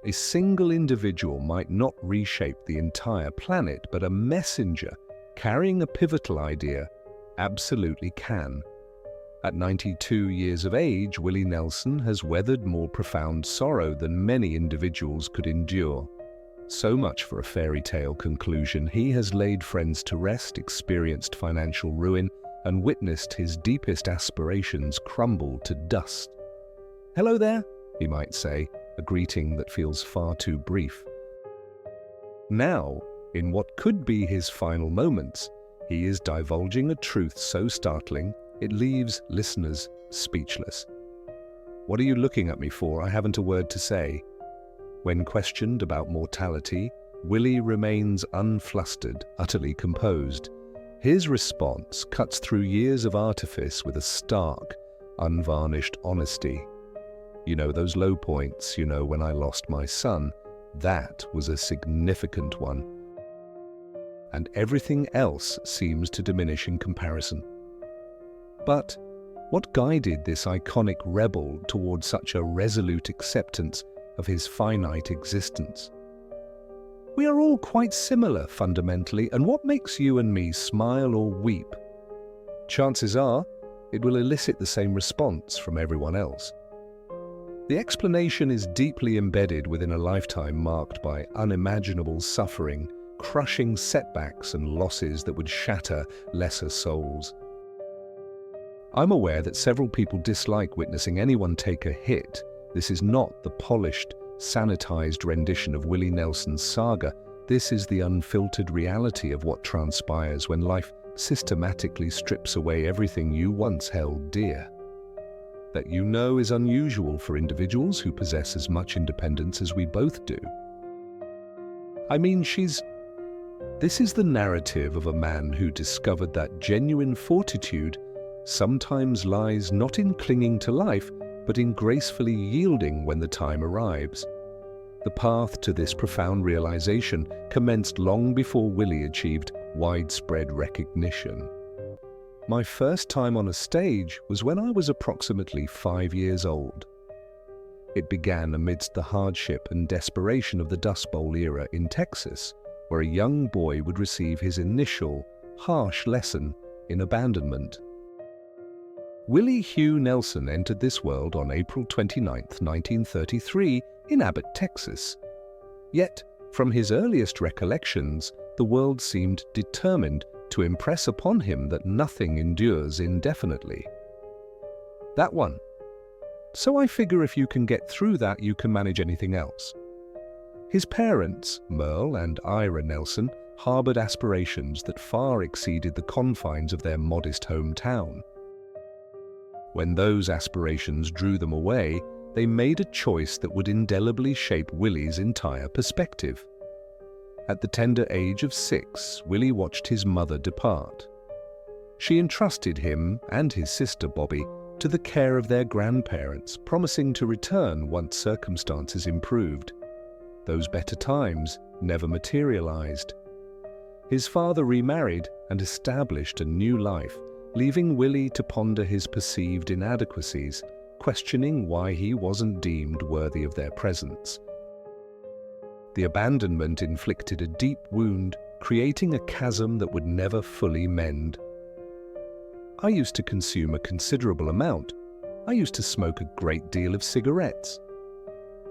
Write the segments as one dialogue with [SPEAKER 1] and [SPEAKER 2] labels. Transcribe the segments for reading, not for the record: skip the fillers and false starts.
[SPEAKER 1] A single individual might not reshape the entire planet, but a messenger carrying a pivotal idea absolutely can. At 92 years of age, Willie Nelson has weathered more profound sorrow than many individuals could endure. So much for a fairy tale conclusion. He has laid friends to rest, experienced financial ruin, and witnessed his deepest aspirations crumble to dust. "Hello there," he might say, a greeting that feels far too brief. Now, in what could be his final moments, he is divulging a truth so startling it leaves listeners speechless. "What are you looking at me for? I haven't a word to say." When questioned about mortality, Willie remains unflustered, utterly composed. His response cuts through years of artifice with a stark, unvarnished honesty. "You know those low points, when I lost my son, that was a significant one. And everything else seems to diminish in comparison." But what guided this iconic rebel towards such a resolute acceptance of his finite existence? We are all quite similar fundamentally, and what makes you and me smile or weep? Chances are, it will elicit the same response from everyone else. The explanation is deeply embedded within a lifetime marked by unimaginable suffering, crushing setbacks and losses that would shatter lesser souls. I'm aware that several people dislike witnessing anyone take a hit. This is not the polished, sanitized rendition of Willie Nelson's saga. This is the unfiltered reality of what transpires when life systematically strips away everything you once held dear. That is unusual for individuals who possess as much independence as we both do. This is the narrative of a man who discovered that genuine fortitude sometimes lies not in clinging to life, but in gracefully yielding when the time arrives. The path to this profound realization commenced long before Willie achieved widespread recognition. My first time on a stage was when I was approximately 5 years old. It began amidst the hardship and desperation of the Dust Bowl era in Texas, where a young boy would receive his initial, harsh lesson in abandonment. Willie Hugh Nelson entered this world on April 29, 1933, in Abbott, Texas. Yet, from his earliest recollections, the world seemed determined to impress upon him that nothing endures indefinitely. That one. So I figure if you can get through that, you can manage anything else. His parents, Merle and Ira Nelson, harbored aspirations that far exceeded the confines of their modest hometown. When those aspirations drew them away, they made a choice that would indelibly shape Willie's entire perspective. At the tender age of 6, Willie watched his mother depart. She entrusted him and his sister Bobby to the care of their grandparents, promising to return once circumstances improved. Those better times never materialized. His father remarried and established a new life, leaving Willie to ponder his perceived inadequacies, questioning why he wasn't deemed worthy of their presence. The abandonment inflicted a deep wound, creating a chasm that would never fully mend. I used to consume a considerable amount. I used to smoke a great deal of cigarettes.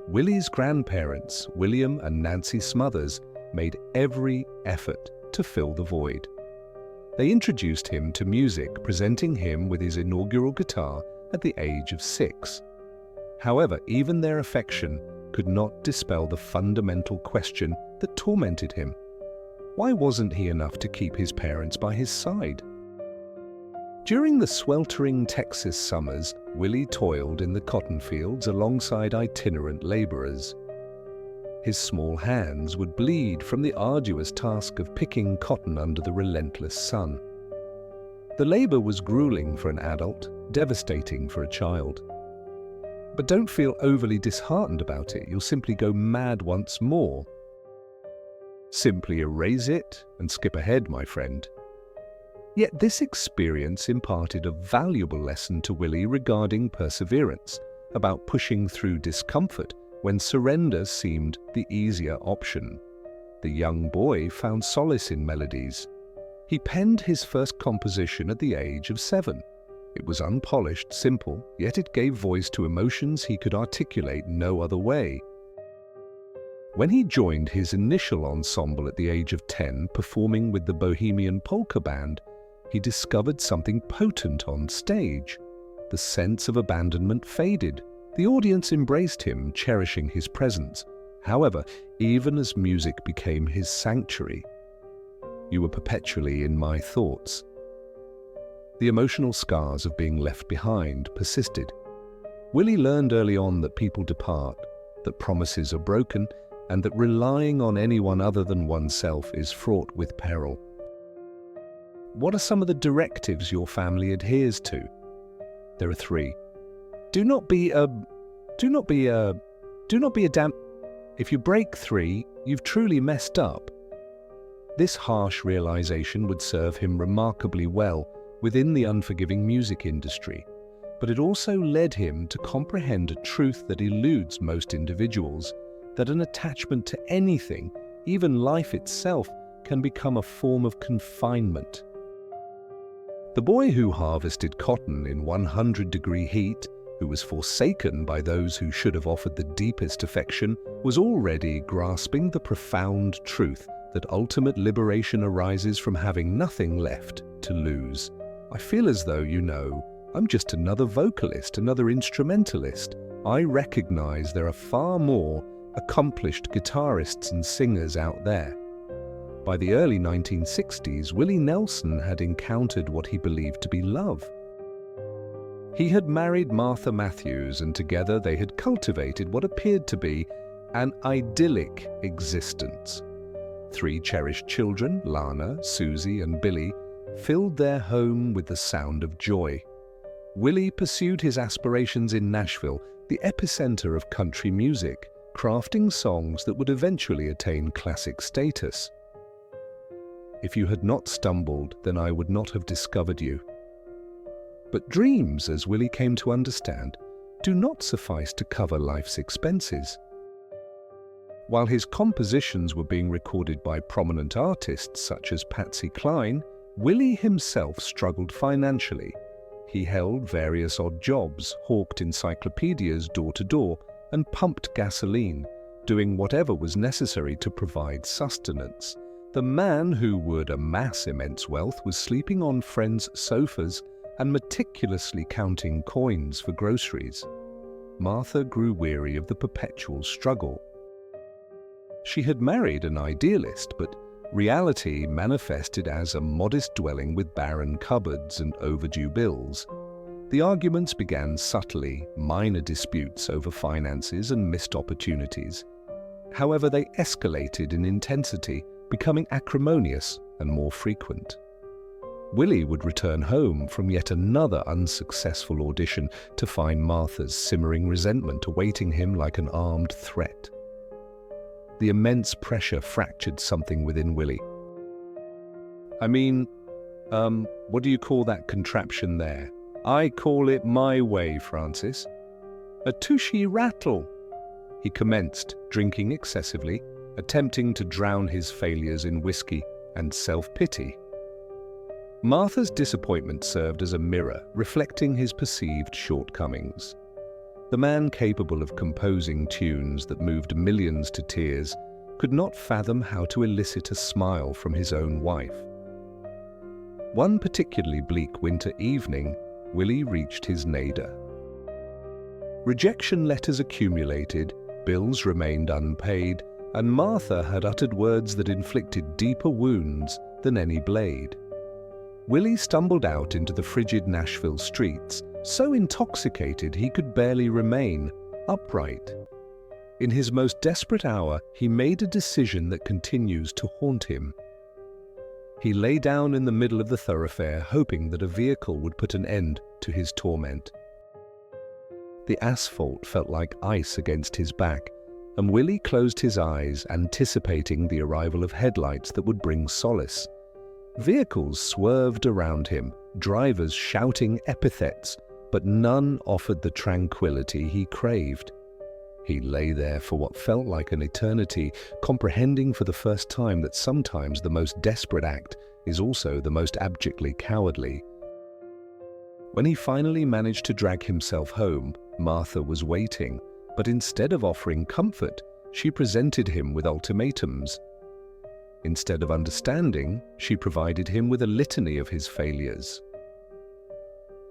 [SPEAKER 1] Willie's grandparents, William and Nancy Smothers, made every effort to fill the void. They introduced him to music, presenting him with his inaugural guitar at the age of 6. However, even their affection could not dispel the fundamental question that tormented him. Why wasn't he enough to keep his parents by his side? During the sweltering Texas summers, Willie toiled in the cotton fields alongside itinerant laborers. His small hands would bleed from the arduous task of picking cotton under the relentless sun. The labor was grueling for an adult, devastating for a child. But don't feel overly disheartened about it. You'll simply go mad once more. Simply erase it and skip ahead, my friend. Yet this experience imparted a valuable lesson to Willie regarding perseverance, about pushing through discomfort when surrender seemed the easier option. The young boy found solace in melodies. He penned his first composition at the age of 7. It was unpolished, simple, yet it gave voice to emotions he could articulate no other way. When he joined his initial ensemble at the age of 10, performing with the Bohemian Polka Band, he discovered something potent on stage. The sense of abandonment faded. The audience embraced him, cherishing his presence. However, even as music became his sanctuary, "You were perpetually in my thoughts." The emotional scars of being left behind persisted. Willie learned early on that people depart, that promises are broken, and that relying on anyone other than oneself is fraught with peril. What are some of the directives your family adheres to? There are 3. Do not be a damn. If you break 3, you've truly messed up. This harsh realization would serve him remarkably well within the unforgiving music industry, but it also led him to comprehend a truth that eludes most individuals, that an attachment to anything, even life itself, can become a form of confinement. The boy who harvested cotton in 100-degree heat, who was forsaken by those who should have offered the deepest affection, was already grasping the profound truth that ultimate liberation arises from having nothing left to lose. I feel as though, I'm just another vocalist, another instrumentalist. I recognize there are far more accomplished guitarists and singers out there. By the early 1960s, Willie Nelson had encountered what he believed to be love. He had married Martha Matthews, and together they had cultivated what appeared to be an idyllic existence. 3 cherished children, Lana, Susie, and Billy, filled their home with the sound of joy. Willie pursued his aspirations in Nashville, the epicenter of country music, crafting songs that would eventually attain classic status. If you had not stumbled, then I would not have discovered you. But dreams, as Willie came to understand, do not suffice to cover life's expenses. While his compositions were being recorded by prominent artists such as Patsy Cline, Willie himself struggled financially. He held various odd jobs, hawked encyclopedias door to door, and pumped gasoline, doing whatever was necessary to provide sustenance. The man who would amass immense wealth was sleeping on friends' sofas and meticulously counting coins for groceries. Martha grew weary of the perpetual struggle. She had married an idealist, but reality manifested as a modest dwelling with barren cupboards and overdue bills. The arguments began subtly, minor disputes over finances and missed opportunities. However, they escalated in intensity, becoming acrimonious and more frequent. Willie would return home from yet another unsuccessful audition to find Martha's simmering resentment awaiting him like an armed threat. The immense pressure fractured something within Willie. What do you call that contraption there? I call it my way, Francis. A tushy rattle. He commenced, drinking excessively, attempting to drown his failures in whiskey and self-pity. Martha's disappointment served as a mirror, reflecting his perceived shortcomings. The man capable of composing tunes that moved millions to tears could not fathom how to elicit a smile from his own wife. One particularly bleak winter evening, Willie reached his nadir. Rejection letters accumulated, bills remained unpaid, and Martha had uttered words that inflicted deeper wounds than any blade. Willie stumbled out into the frigid Nashville streets, so intoxicated he could barely remain upright. In his most desperate hour, he made a decision that continues to haunt him. He lay down in the middle of the thoroughfare, hoping that a vehicle would put an end to his torment. The asphalt felt like ice against his back, and Willie closed his eyes, anticipating the arrival of headlights that would bring solace. Vehicles swerved around him, drivers shouting epithets, but none offered the tranquility he craved. He lay there for what felt like an eternity, comprehending for the first time that sometimes the most desperate act is also the most abjectly cowardly. When he finally managed to drag himself home, Martha was waiting, but instead of offering comfort, she presented him with ultimatums. Instead of understanding, she provided him with a litany of his failures.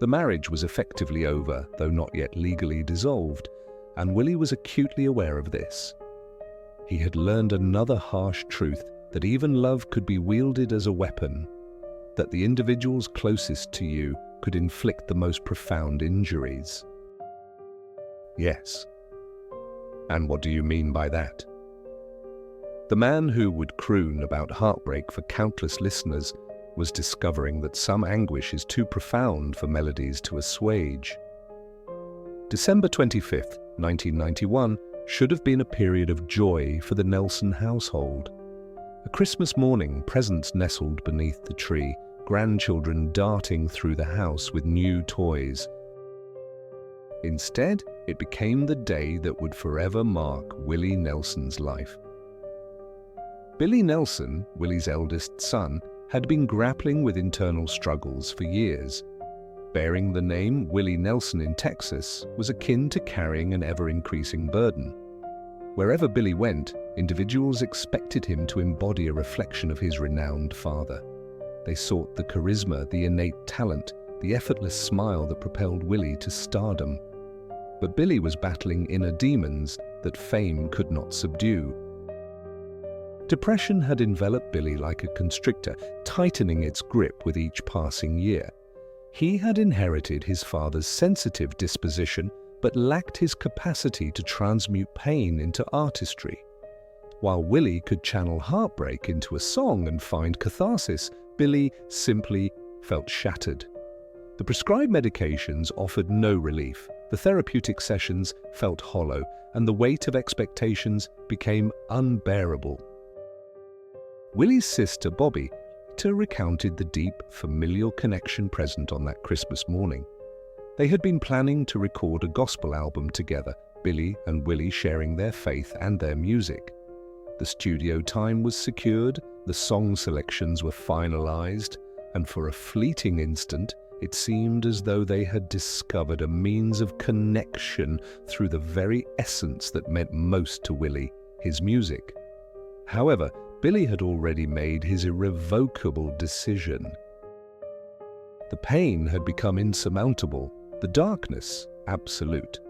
[SPEAKER 1] The marriage was effectively over, though not yet legally dissolved, and Willie was acutely aware of this. He had learned another harsh truth, that even love could be wielded as a weapon, that the individuals closest to you could inflict the most profound injuries. Yes. And what do you mean by that? The man who would croon about heartbreak for countless listeners was discovering that some anguish is too profound for melodies to assuage. December 25th, 1991 should have been a period of joy for the Nelson household. A Christmas morning, presents nestled beneath the tree, grandchildren darting through the house with new toys. Instead, it became the day that would forever mark Willie Nelson's life. Billy Nelson, Willie's eldest son, had been grappling with internal struggles for years. Bearing the name Willie Nelson in Texas was akin to carrying an ever-increasing burden. Wherever Billy went, individuals expected him to embody a reflection of his renowned father. They sought the charisma, the innate talent, the effortless smile that propelled Willie to stardom. But Billy was battling inner demons that fame could not subdue. Depression had enveloped Billy like a constrictor, tightening its grip with each passing year. He had inherited his father's sensitive disposition, but lacked his capacity to transmute pain into artistry. While Willie could channel heartbreak into a song and find catharsis, Billy simply felt shattered. The prescribed medications offered no relief, the therapeutic sessions felt hollow, and the weight of expectations became unbearable. Willie's sister, Bobby, recounted the deep, familial connection present on that Christmas morning. They had been planning to record a gospel album together, Billy and Willie sharing their faith and their music. The studio time was secured, the song selections were finalized, and for a fleeting instant, it seemed as though they had discovered a means of connection through the very essence that meant most to Willie, his music. However, Billy had already made his irrevocable decision. The pain had become insurmountable, the darkness absolute.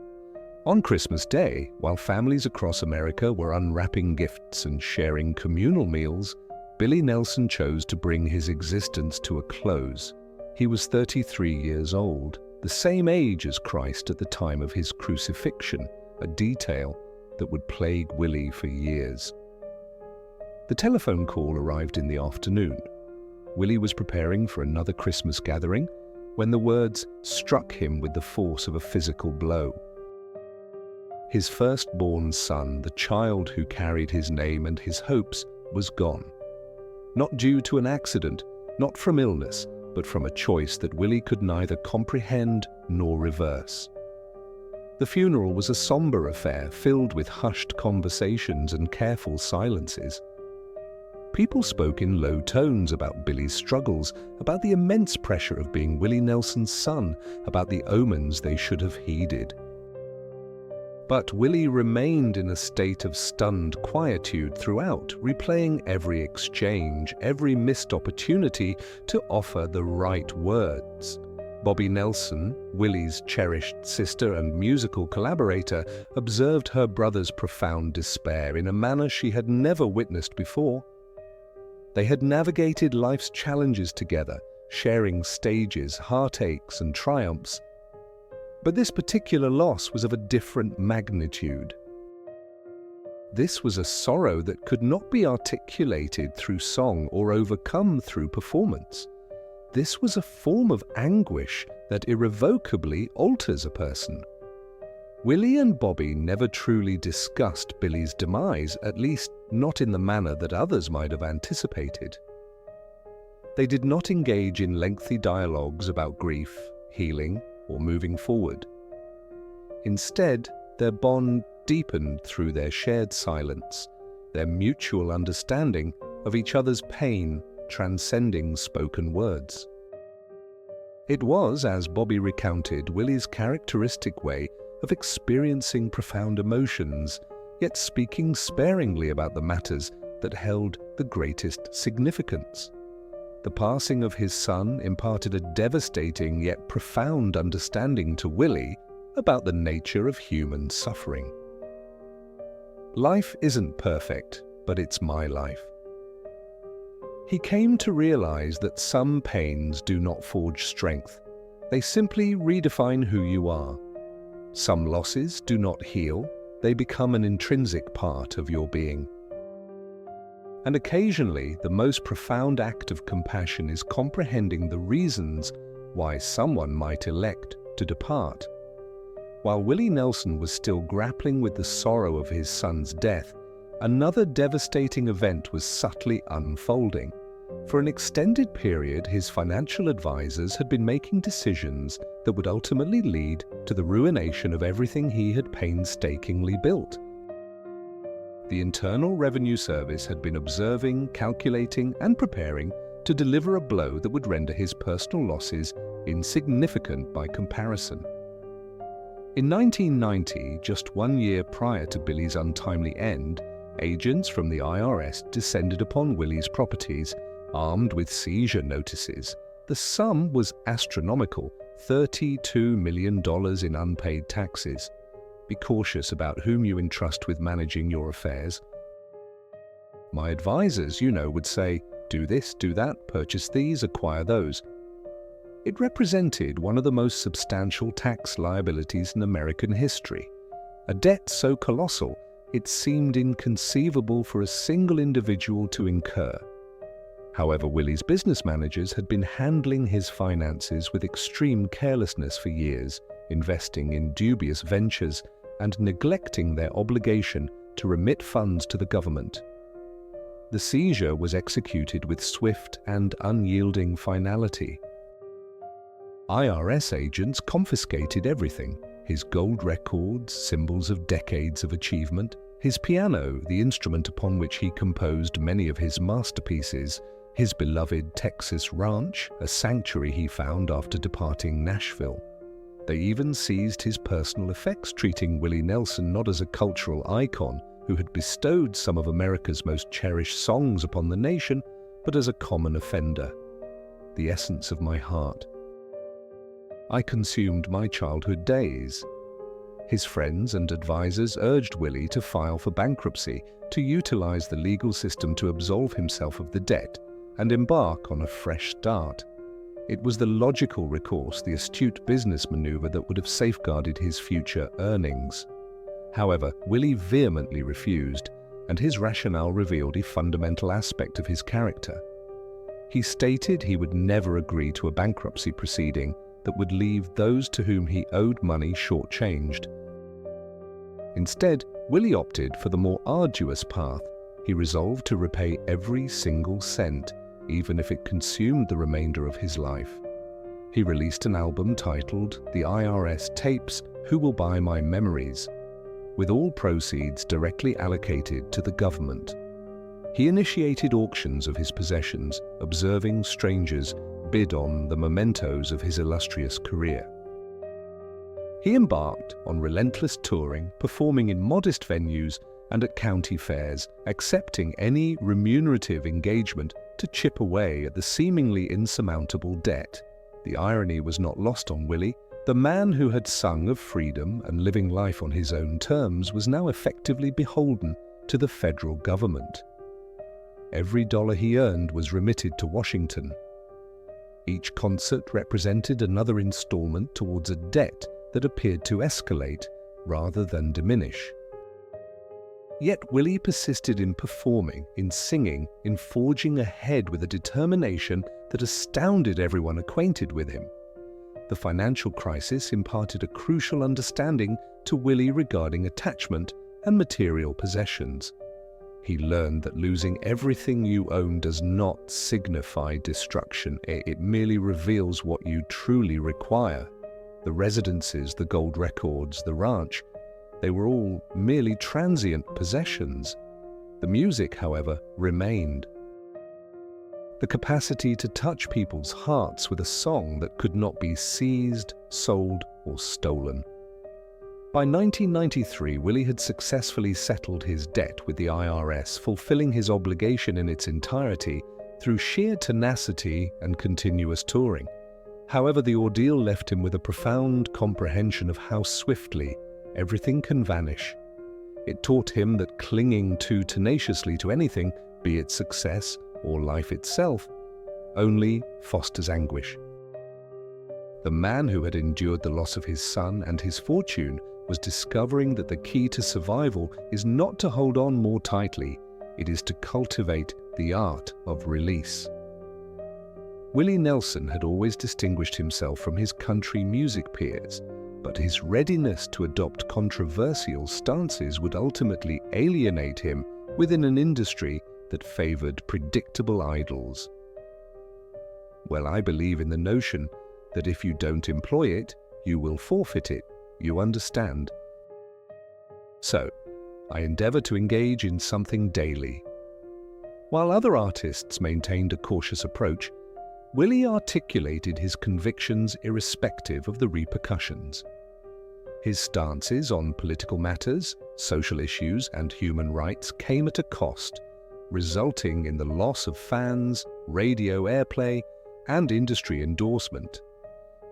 [SPEAKER 1] On Christmas Day, while families across America were unwrapping gifts and sharing communal meals, Billy Nelson chose to bring his existence to a close. He was 33 years old, the same age as Christ at the time of his crucifixion, a detail that would plague Willie for years. The telephone call arrived in the afternoon. Willie was preparing for another Christmas gathering when the words struck him with the force of a physical blow. His firstborn son, the child who carried his name and his hopes, was gone. Not due to an accident, not from illness, but from a choice that Willie could neither comprehend nor reverse. The funeral was a somber affair filled with hushed conversations and careful silences. People spoke in low tones about Billy's struggles, about the immense pressure of being Willie Nelson's son, about the omens they should have heeded. But Willie remained in a state of stunned quietude throughout, replaying every exchange, every missed opportunity to offer the right words. Bobby Nelson, Willie's cherished sister and musical collaborator, observed her brother's profound despair in a manner she had never witnessed before. They had navigated life's challenges together, sharing stages, heartaches, and triumphs. But this particular loss was of a different magnitude. This was a sorrow that could not be articulated through song or overcome through performance. This was a form of anguish that irrevocably alters a person. Willie and Bobby never truly discussed Billy's demise, at least not in the manner that others might have anticipated. They did not engage in lengthy dialogues about grief, healing, or moving forward. Instead, their bond deepened through their shared silence, their mutual understanding of each other's pain transcending spoken words. It was, as Bobby recounted, Willie's characteristic way of experiencing profound emotions, yet speaking sparingly about the matters that held the greatest significance. The passing of his son imparted a devastating yet profound understanding to Willie about the nature of human suffering. Life isn't perfect, but it's my life. He came to realize that some pains do not forge strength. They simply redefine who you are. Some losses do not heal. They become an intrinsic part of your being. And occasionally, the most profound act of compassion is comprehending the reasons why someone might elect to depart. While Willie Nelson was still grappling with the sorrow of his son's death, another devastating event was subtly unfolding. For an extended period, his financial advisors had been making decisions that would ultimately lead to the ruination of everything he had painstakingly built. The Internal Revenue Service had been observing, calculating, and preparing to deliver a blow that would render his personal losses insignificant by comparison. In 1990, just 1 year prior to Billy's untimely end, agents from the IRS descended upon Willie's properties, armed with seizure notices. The sum was astronomical, $32 million in unpaid taxes. Be cautious about whom you entrust with managing your affairs. My advisors, would say, do this, do that, purchase these, acquire those. It represented one of the most substantial tax liabilities in American history. A debt so colossal, it seemed inconceivable for a single individual to incur. However, Willie's business managers had been handling his finances with extreme carelessness for years, investing in dubious ventures and neglecting their obligation to remit funds to the government. The seizure was executed with swift and unyielding finality. IRS agents confiscated everything: his gold records, symbols of decades of achievement, his piano, the instrument upon which he composed many of his masterpieces, his beloved Texas ranch, a sanctuary he found after departing Nashville. They even seized his personal effects, treating Willie Nelson not as a cultural icon who had bestowed some of America's most cherished songs upon the nation, but as a common offender. The essence of my heart. I consumed my childhood days. His friends and advisors urged Willie to file for bankruptcy, to utilize the legal system to absolve himself of the debt and embark on a fresh start. It was the logical recourse, the astute business maneuver that would have safeguarded his future earnings. However, Willie vehemently refused, and his rationale revealed a fundamental aspect of his character. He stated he would never agree to a bankruptcy proceeding that would leave those to whom he owed money shortchanged. Instead, Willie opted for the more arduous path. He resolved to repay every single cent, even if it consumed the remainder of his life. He released an album titled The IRS Tapes: Who Will Buy My Memories, with all proceeds directly allocated to the government. He initiated auctions of his possessions, observing strangers bid on the mementos of his illustrious career. He embarked on relentless touring, performing in modest venues and at county fairs, accepting any remunerative engagement to chip away at the seemingly insurmountable debt. The irony was not lost on Willie. The man who had sung of freedom and living life on his own terms was now effectively beholden to the federal government. Every dollar he earned was remitted to Washington. Each concert represented another installment towards a debt that appeared to escalate rather than diminish. Yet Willie persisted in performing, in singing, in forging ahead with a determination that astounded everyone acquainted with him. The financial crisis imparted a crucial understanding to Willie regarding attachment and material possessions. He learned that losing everything you own does not signify destruction. It merely reveals what you truly require. The residences, the gold records, the ranch. They were all merely transient possessions. The music, however, remained. The capacity to touch people's hearts with a song that could not be seized, sold, or stolen. By 1993, Willie had successfully settled his debt with the IRS, fulfilling his obligation in its entirety through sheer tenacity and continuous touring. However, the ordeal left him with a profound comprehension of how swiftly everything can vanish. It taught him that clinging too tenaciously to anything, be it success or life itself, only fosters anguish. The man who had endured the loss of his son and his fortune was discovering that the key to survival is not to hold on more tightly, it is to cultivate the art of release. Willie Nelson had always distinguished himself from his country music peers, but his readiness to adopt controversial stances would ultimately alienate him within an industry that favored predictable idols. Well, I believe in the notion that if you don't employ it, you will forfeit it. You understand? So, I endeavor to engage in something daily. While other artists maintained a cautious approach, Willie articulated his convictions irrespective of the repercussions. His stances on political matters, social issues, and human rights came at a cost, resulting in the loss of fans, radio airplay, and industry endorsement.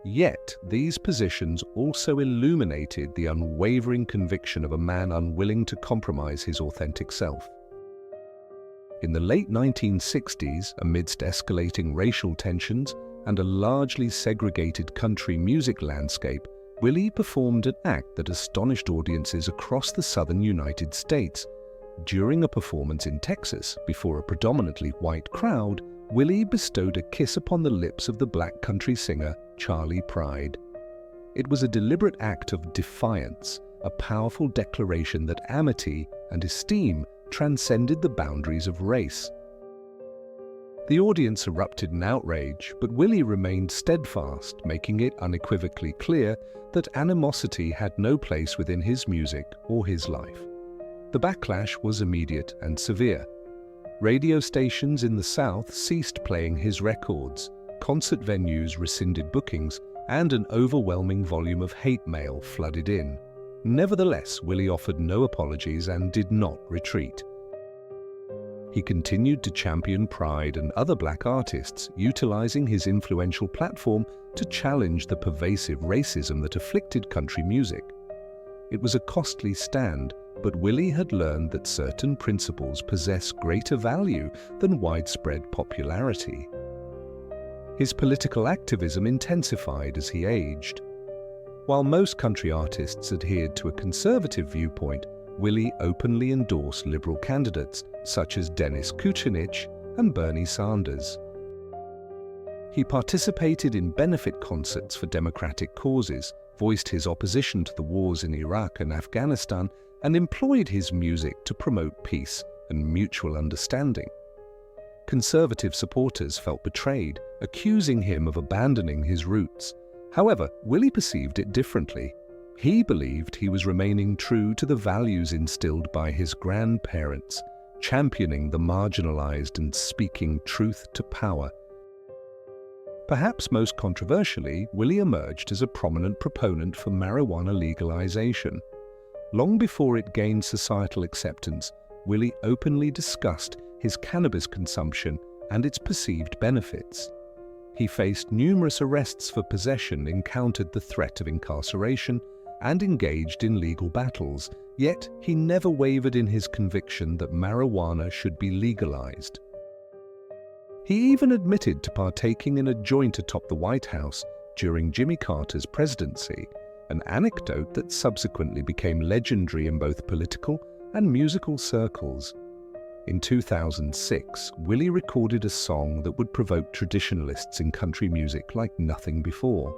[SPEAKER 1] Yet, these positions also illuminated the unwavering conviction of a man unwilling to compromise his authentic self. In the late 1960s, amidst escalating racial tensions and a largely segregated country music landscape, Willie performed an act that astonished audiences across the southern United States. During a performance in Texas, before a predominantly white crowd, Willie bestowed a kiss upon the lips of the black country singer Charlie Pride. It was a deliberate act of defiance, a powerful declaration that amity and esteem transcended the boundaries of race. The audience erupted in outrage, but Willie remained steadfast, making it unequivocally clear that animosity had no place within his music or his life. The backlash was immediate and severe. Radio stations in the South ceased playing his records, concert venues rescinded bookings, and an overwhelming volume of hate mail flooded in. Nevertheless, Willie offered no apologies and did not retreat. He continued to champion Pride and other black artists, utilizing his influential platform to challenge the pervasive racism that afflicted country music. It was a costly stand, but Willie had learned that certain principles possess greater value than widespread popularity. His political activism intensified as he aged. While most country artists adhered to a conservative viewpoint, Willie openly endorsed liberal candidates such as Dennis Kucinich and Bernie Sanders. He participated in benefit concerts for democratic causes, voiced his opposition to the wars in Iraq and Afghanistan, and employed his music to promote peace and mutual understanding. Conservative supporters felt betrayed, accusing him of abandoning his roots. However, Willie perceived it differently. He believed he was remaining true to the values instilled by his grandparents, championing the marginalized and speaking truth to power. Perhaps most controversially, Willie emerged as a prominent proponent for marijuana legalization. Long before it gained societal acceptance, Willie openly discussed his cannabis consumption and its perceived benefits. He faced numerous arrests for possession, encountered the threat of incarceration, and engaged in legal battles, yet he never wavered in his conviction that marijuana should be legalized. He even admitted to partaking in a joint atop the White House during Jimmy Carter's presidency, an anecdote that subsequently became legendary in both political and musical circles. In 2006, Willie recorded a song that would provoke traditionalists in country music like nothing before.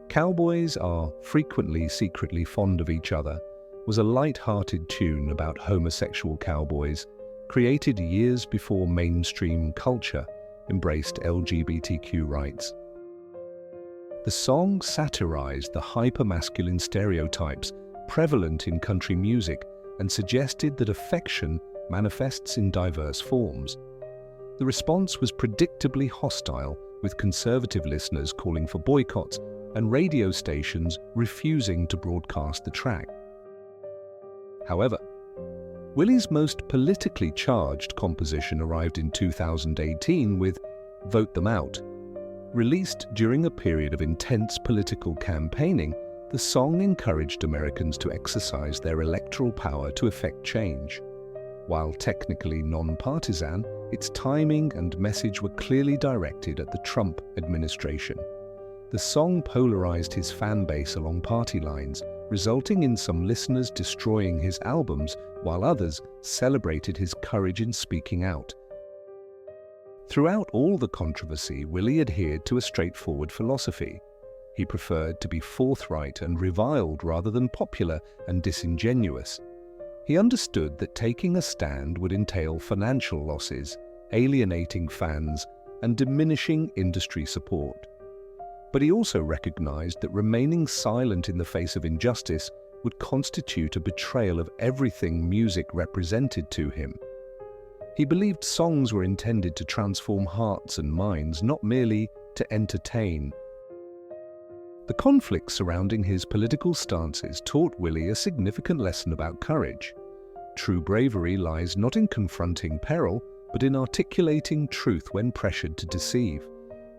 [SPEAKER 1] Cowboys Are Frequently Secretly Fond of Each Other was a light-hearted tune about homosexual cowboys, created years before mainstream culture embraced LGBTQ rights. The song satirized the hypermasculine stereotypes prevalent in country music and suggested that affection manifests in diverse forms. The response was predictably hostile, with conservative listeners calling for boycotts and radio stations refusing to broadcast the track. However, Willie's most politically charged composition arrived in 2018 with "Vote Them Out." Released during a period of intense political campaigning, the song encouraged Americans to exercise their electoral power to effect change. While technically non-partisan, its timing and message were clearly directed at the Trump administration. The song polarized his fan base along party lines, resulting in some listeners destroying his albums, while others celebrated his courage in speaking out. Throughout all the controversy, Willie adhered to a straightforward philosophy. He preferred to be forthright and reviled rather than popular and disingenuous. He understood that taking a stand would entail financial losses, alienating fans, and diminishing industry support. But he also recognized that remaining silent in the face of injustice would constitute a betrayal of everything music represented to him. He believed songs were intended to transform hearts and minds, not merely to entertain. The conflict surrounding his political stances taught Willie a significant lesson about courage. True bravery lies not in confronting peril, but in articulating truth when pressured to deceive.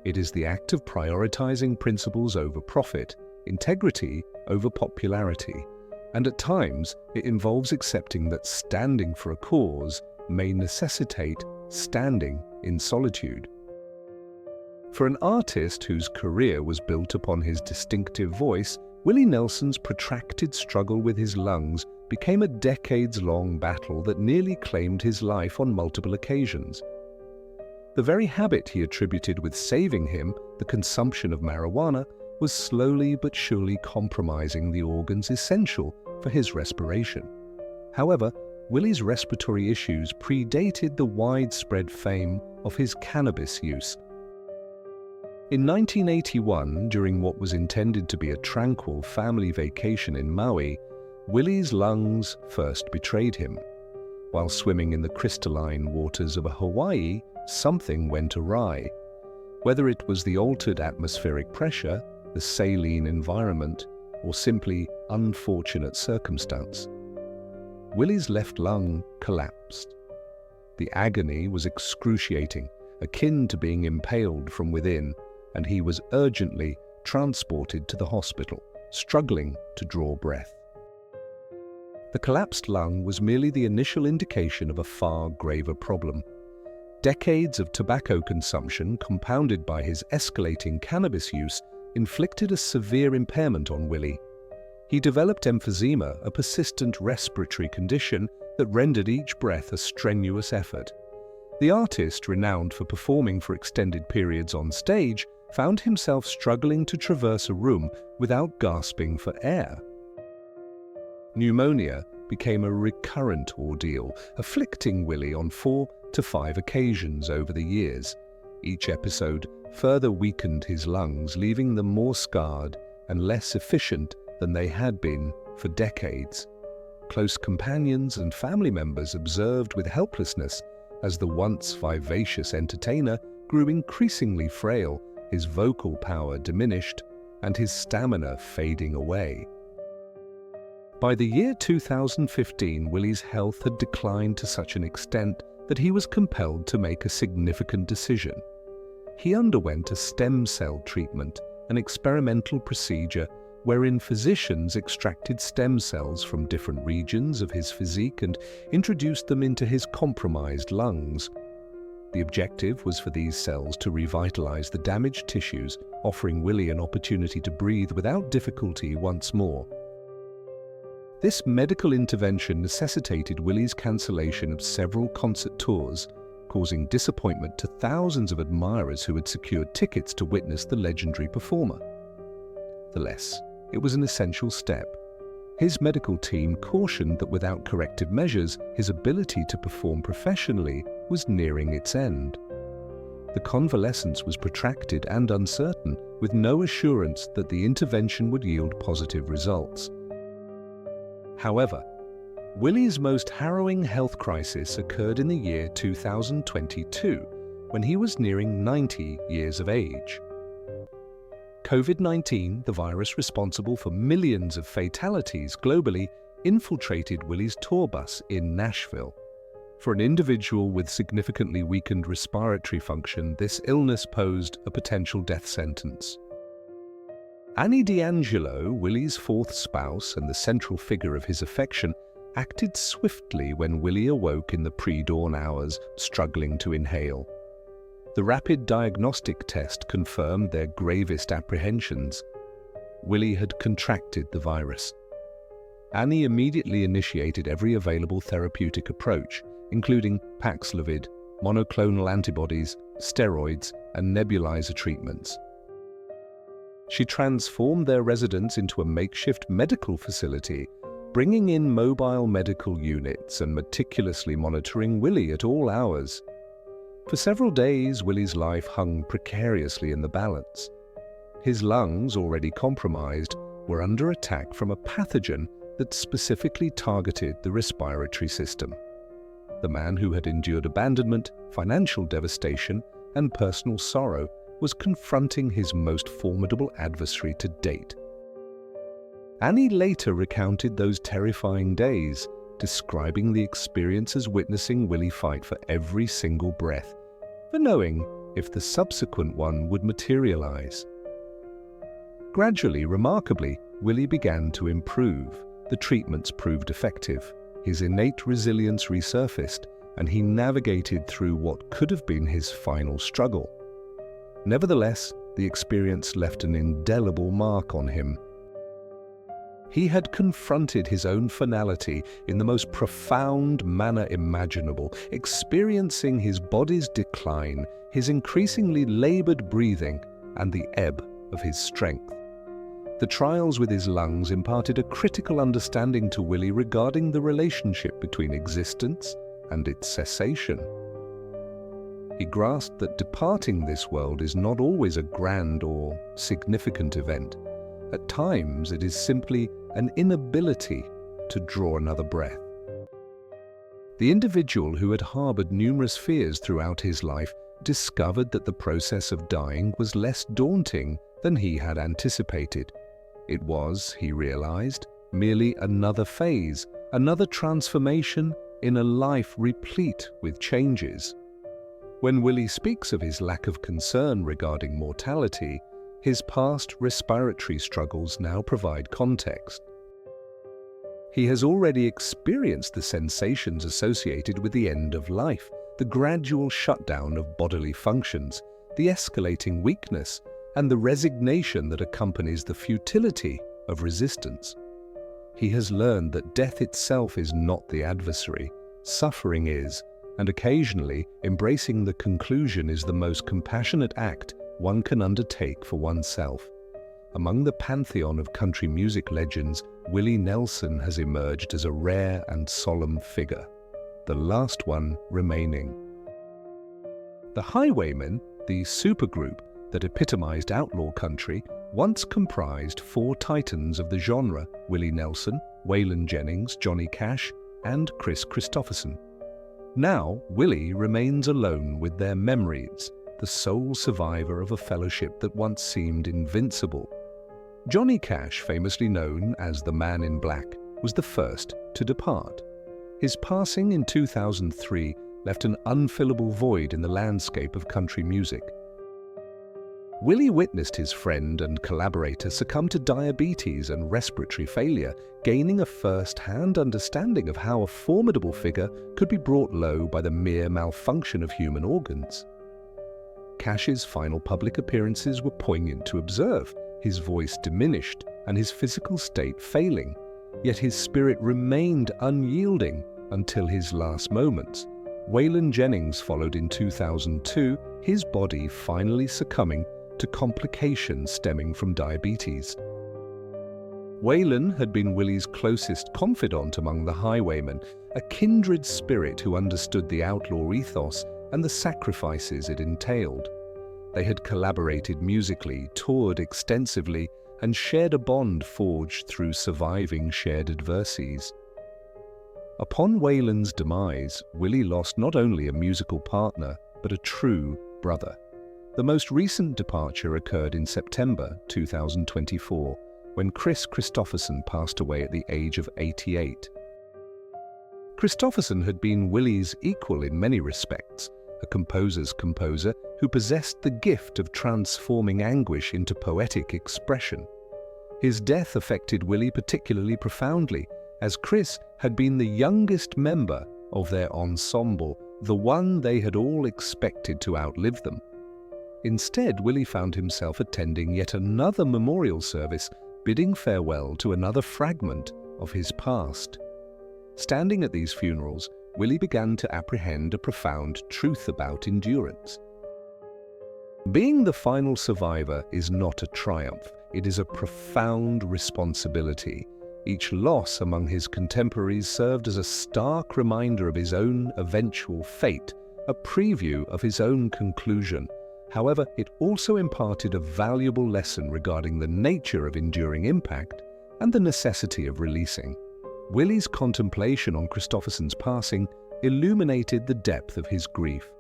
[SPEAKER 1] It is the act of prioritizing principles over profit, integrity over popularity, and at times it involves accepting that standing for a cause may necessitate standing in solitude. For an artist whose career was built upon his distinctive voice, Willie Nelson's protracted struggle with his lungs became a decades-long battle that nearly claimed his life on multiple occasions. The very habit he attributed with saving him, the consumption of marijuana, was slowly but surely compromising the organs essential for his respiration. However, Willie's respiratory issues predated the widespread fame of his cannabis use. In 1981, during what was intended to be a tranquil family vacation in Maui, Willie's lungs first betrayed him. While swimming in the crystalline waters of Hawaii, something went awry. Whether it was the altered atmospheric pressure, the saline environment, or simply unfortunate circumstance, Willie's left lung collapsed. The agony was excruciating, akin to being impaled from within, and he was urgently transported to the hospital, struggling to draw breath. The collapsed lung was merely the initial indication of a far graver problem. Decades of tobacco consumption, compounded by his escalating cannabis use, inflicted a severe impairment on Willie. He developed emphysema, a persistent respiratory condition that rendered each breath a strenuous effort. The artist, renowned for performing for extended periods on stage, found himself struggling to traverse a room without gasping for air. Pneumonia became a recurrent ordeal, afflicting Willie on 4 to 5 occasions over the years. Each episode further weakened his lungs, leaving them more scarred and less efficient than they had been for decades. Close companions and family members observed with helplessness as the once vivacious entertainer grew increasingly frail, his vocal power diminished, and his stamina fading away. By the year 2015, Willie's health had declined to such an extent that he was compelled to make a significant decision. He underwent a stem cell treatment, an experimental procedure wherein physicians extracted stem cells from different regions of his physique and introduced them into his compromised lungs. The objective was for these cells to revitalize the damaged tissues, offering Willie an opportunity to breathe without difficulty once more. This medical intervention necessitated Willie's cancellation of several concert tours, causing disappointment to thousands of admirers who had secured tickets to witness the legendary performer. Nevertheless, it was an essential step. His medical team cautioned that without corrective measures, his ability to perform professionally was nearing its end. The convalescence was protracted and uncertain, with no assurance that the intervention would yield positive results. However, Willie's most harrowing health crisis occurred in the year 2022, when he was nearing 90 years of age. COVID-19, the virus responsible for millions of fatalities globally, infiltrated Willie's tour bus in Nashville. For an individual with significantly weakened respiratory function, this illness posed a potential death sentence. Annie D'Angelo, Willie's fourth spouse and the central figure of his affection, acted swiftly when Willie awoke in the pre-dawn hours, struggling to inhale. The rapid diagnostic test confirmed their gravest apprehensions. Willie had contracted the virus. Annie immediately initiated every available therapeutic approach, including Paxlovid, monoclonal antibodies, steroids, and nebulizer treatments. She transformed their residence into a makeshift medical facility, bringing in mobile medical units and meticulously monitoring Willie at all hours. For several days, Willie's life hung precariously in the balance. His lungs, already compromised, were under attack from a pathogen that specifically targeted the respiratory system. The man who had endured abandonment, financial devastation, and personal sorrow was confronting his most formidable adversary to date. Annie later recounted those terrifying days, describing the experience as witnessing Willie fight for every single breath, for knowing if the subsequent one would materialize. Gradually, remarkably, Willie began to improve. The treatments proved effective. His innate resilience resurfaced, and he navigated through what could have been his final struggle. Nevertheless, the experience left an indelible mark on him. He had confronted his own finality in the most profound manner imaginable, experiencing his body's decline, his increasingly labored breathing, and the ebb of his strength. The trials with his lungs imparted a critical understanding to Willie regarding the relationship between existence and its cessation. He grasped that departing this world is not always a grand or significant event. At times, it is simply an inability to draw another breath. The individual, who had harbored numerous fears throughout his life, discovered that the process of dying was less daunting than he had anticipated. It was, he realized, merely another phase, another transformation in a life replete with changes. When Willie speaks of his lack of concern regarding mortality, his past respiratory struggles now provide context. He has already experienced the sensations associated with the end of life, the gradual shutdown of bodily functions, the escalating weakness, and the resignation that accompanies the futility of resistance. He has learned that death itself is not the adversary, suffering is, and occasionally embracing the conclusion is the most compassionate act one can undertake for oneself. Among the pantheon of country music legends, Willie Nelson has emerged as a rare and solemn figure, the last one remaining. The Highwaymen, the supergroup that epitomized outlaw country, once comprised four titans of the genre: Willie Nelson, Waylon Jennings, Johnny Cash, and Chris Christopherson. Now, Willie remains alone with their memories, the sole survivor of a fellowship that once seemed invincible. Johnny Cash, famously known as the Man in Black, was the first to depart. His passing in 2003 left an unfillable void in the landscape of country music. Willie witnessed his friend and collaborator succumb to diabetes and respiratory failure, gaining a first-hand understanding of how a formidable figure could be brought low by the mere malfunction of human organs. Cash's final public appearances were poignant to observe, his voice diminished and his physical state failing, yet his spirit remained unyielding until his last moments. Waylon Jennings followed in 2002, his body finally succumbing to complications stemming from diabetes. Waylon had been Willie's closest confidant among the Highwaymen, a kindred spirit who understood the outlaw ethos and the sacrifices it entailed. They had collaborated musically, toured extensively, and shared a bond forged through surviving shared adversities. Upon Waylon's demise, Willie lost not only a musical partner, but a true brother. The most recent departure occurred in September 2024, when Chris Christopherson passed away at the age of 88. Christopherson had been Willie's equal in many respects, a composer's composer who possessed the gift of transforming anguish into poetic expression. His death affected Willie particularly profoundly, as Chris had been the youngest member of their ensemble, the one they had all expected to outlive them. Instead, Willie found himself attending yet another memorial service, bidding farewell to another fragment of his past. Standing at these funerals, Willie began to apprehend a profound truth about endurance. Being the final survivor is not a triumph, it is a profound responsibility. Each loss among his contemporaries served as a stark reminder of his own eventual fate, a preview of his own conclusion. However, it also imparted a valuable lesson regarding the nature of enduring impact and the necessity of releasing. Willie's contemplation on Christopherson's passing illuminated the depth of his grief.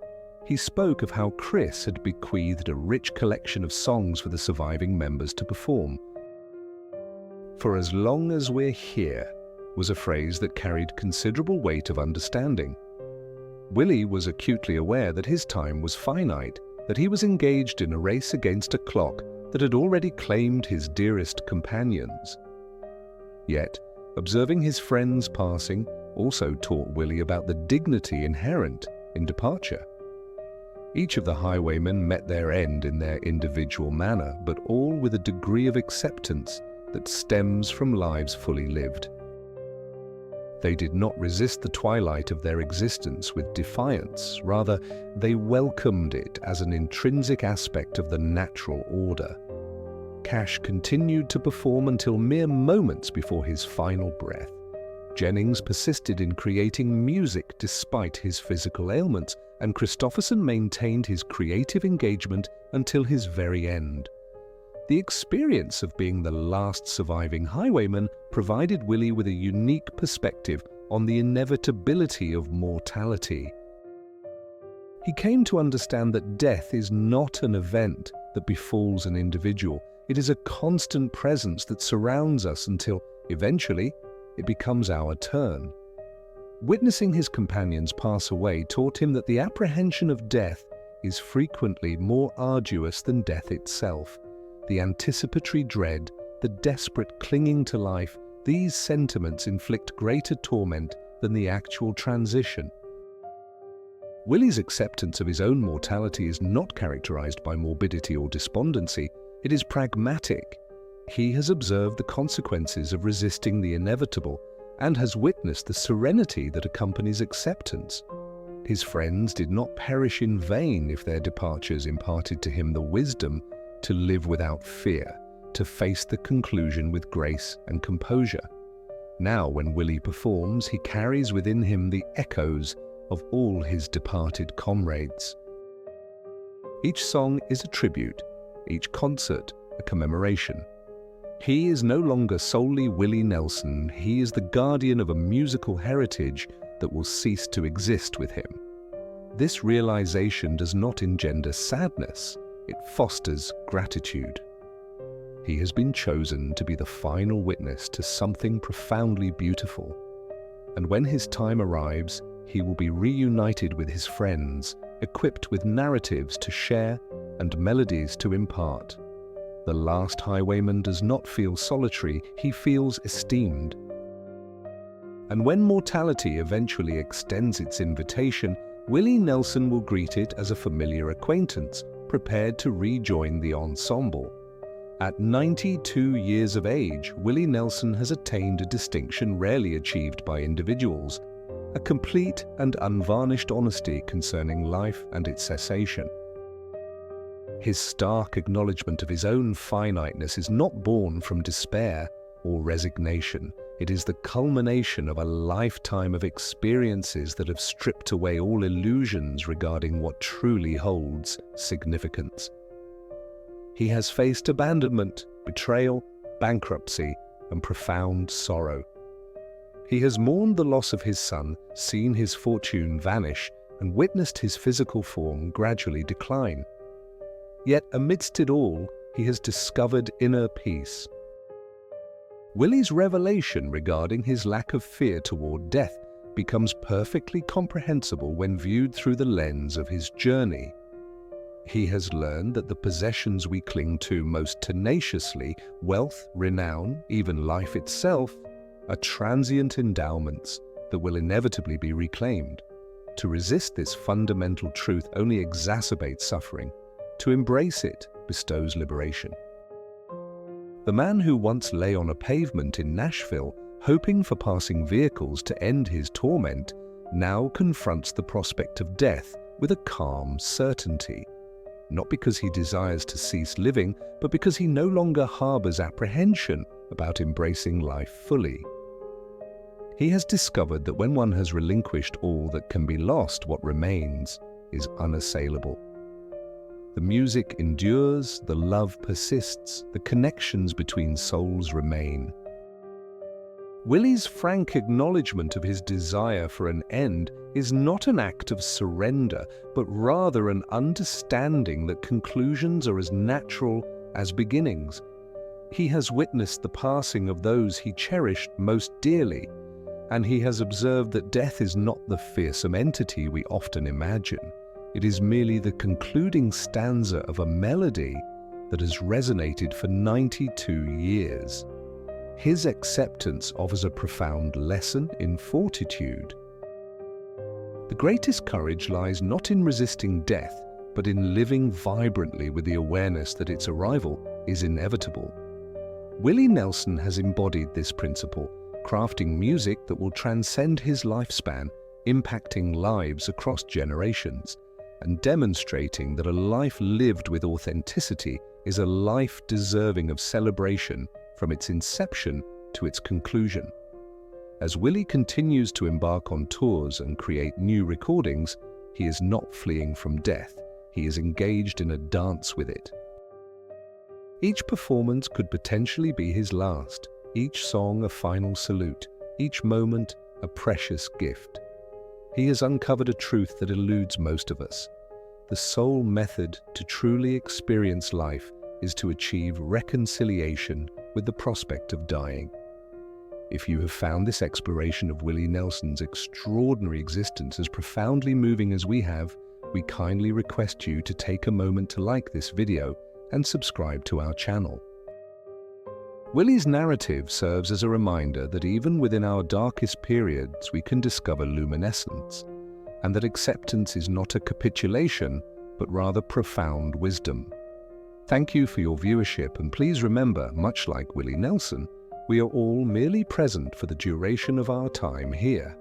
[SPEAKER 1] He spoke of how Chris had bequeathed a rich collection of songs for the surviving members to perform. "For as long as we're here," was a phrase that carried considerable weight of understanding. Willie was acutely aware that his time was finite, that he was engaged in a race against a clock that had already claimed his dearest companions. Yet, observing his friends' passing also taught Willie about the dignity inherent in departure. Each of the highwaymen met their end in their individual manner, but all with a degree of acceptance that stems from lives fully lived. They did not resist the twilight of their existence with defiance, rather, they welcomed it as an intrinsic aspect of the natural order. Cash continued to perform until mere moments before his final breath. Jennings persisted in creating music despite his physical ailments, and Christopherson maintained his creative engagement until his very end. The experience of being the last surviving highwayman provided Willie with a unique perspective on the inevitability of mortality. He came to understand that death is not an event that befalls an individual. It is a constant presence that surrounds us until, eventually, it becomes our turn. Witnessing his companions pass away taught him that the apprehension of death is frequently more arduous than death itself. The anticipatory dread, the desperate clinging to life, these sentiments inflict greater torment than the actual transition. Willie's acceptance of his own mortality is not characterized by morbidity or despondency. It is pragmatic. He has observed the consequences of resisting the inevitable and has witnessed the serenity that accompanies acceptance. His friends did not perish in vain if their departures imparted to him the wisdom to live without fear, to face the conclusion with grace and composure. Now, when Willie performs, he carries within him the echoes of all his departed comrades. Each song is a tribute, each concert a commemoration. He is no longer solely Willie Nelson, he is the guardian of a musical heritage that will cease to exist with him. This realization does not engender sadness, it fosters gratitude. He has been chosen to be the final witness to something profoundly beautiful. And when his time arrives, he will be reunited with his friends, equipped with narratives to share and melodies to impart. The last highwayman does not feel solitary, he feels esteemed. And when mortality eventually extends its invitation, Willie Nelson will greet it as a familiar acquaintance, prepared to rejoin the ensemble. At 92 years of age, Willie Nelson has attained a distinction rarely achieved by individuals, a complete and unvarnished honesty concerning life and its cessation. His stark acknowledgement of his own finiteness is not born from despair or resignation. It is the culmination of a lifetime of experiences that have stripped away all illusions regarding what truly holds significance. He has faced abandonment, betrayal, bankruptcy, and profound sorrow. He has mourned the loss of his son, seen his fortune vanish, and witnessed his physical form gradually decline. Yet amidst it all, he has discovered inner peace. Willie's revelation regarding his lack of fear toward death becomes perfectly comprehensible when viewed through the lens of his journey. He has learned that the possessions we cling to most tenaciously, wealth, renown, even life itself, are transient endowments that will inevitably be reclaimed. To resist this fundamental truth only exacerbates suffering. To embrace it bestows liberation. The man who once lay on a pavement in Nashville, hoping for passing vehicles to end his torment, now confronts the prospect of death with a calm certainty. Not because he desires to cease living, but because he no longer harbors apprehension about embracing life fully. He has discovered that when one has relinquished all that can be lost, what remains is unassailable. The music endures, the love persists, the connections between souls remain. Willie's frank acknowledgement of his desire for an end is not an act of surrender, but rather an understanding that conclusions are as natural as beginnings. He has witnessed the passing of those he cherished most dearly, and he has observed that death is not the fearsome entity we often imagine. It is merely the concluding stanza of a melody that has resonated for 92 years. His acceptance offers a profound lesson in fortitude. The greatest courage lies not in resisting death, but in living vibrantly with the awareness that its arrival is inevitable. Willie Nelson has embodied this principle, crafting music that will transcend his lifespan, impacting lives across generations, and demonstrating that a life lived with authenticity is a life deserving of celebration from its inception to its conclusion. As Willie continues to embark on tours and create new recordings, he is not fleeing from death, he is engaged in a dance with it. Each performance could potentially be his last, each song a final salute, each moment a precious gift. He has uncovered a truth that eludes most of us. The sole method to truly experience life is to achieve reconciliation with the prospect of dying. If you have found this exploration of Willie Nelson's extraordinary existence as profoundly moving as we have, we kindly request you to take a moment to like this video and subscribe to our channel. Willie's narrative serves as a reminder that even within our darkest periods we can discover luminescence, and that acceptance is not a capitulation, but rather profound wisdom. Thank you for your viewership, and please remember, much like Willie Nelson, we are all merely present for the duration of our time here.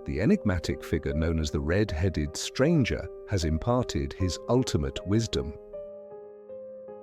[SPEAKER 1] The enigmatic figure known as the red-headed stranger has imparted his ultimate wisdom.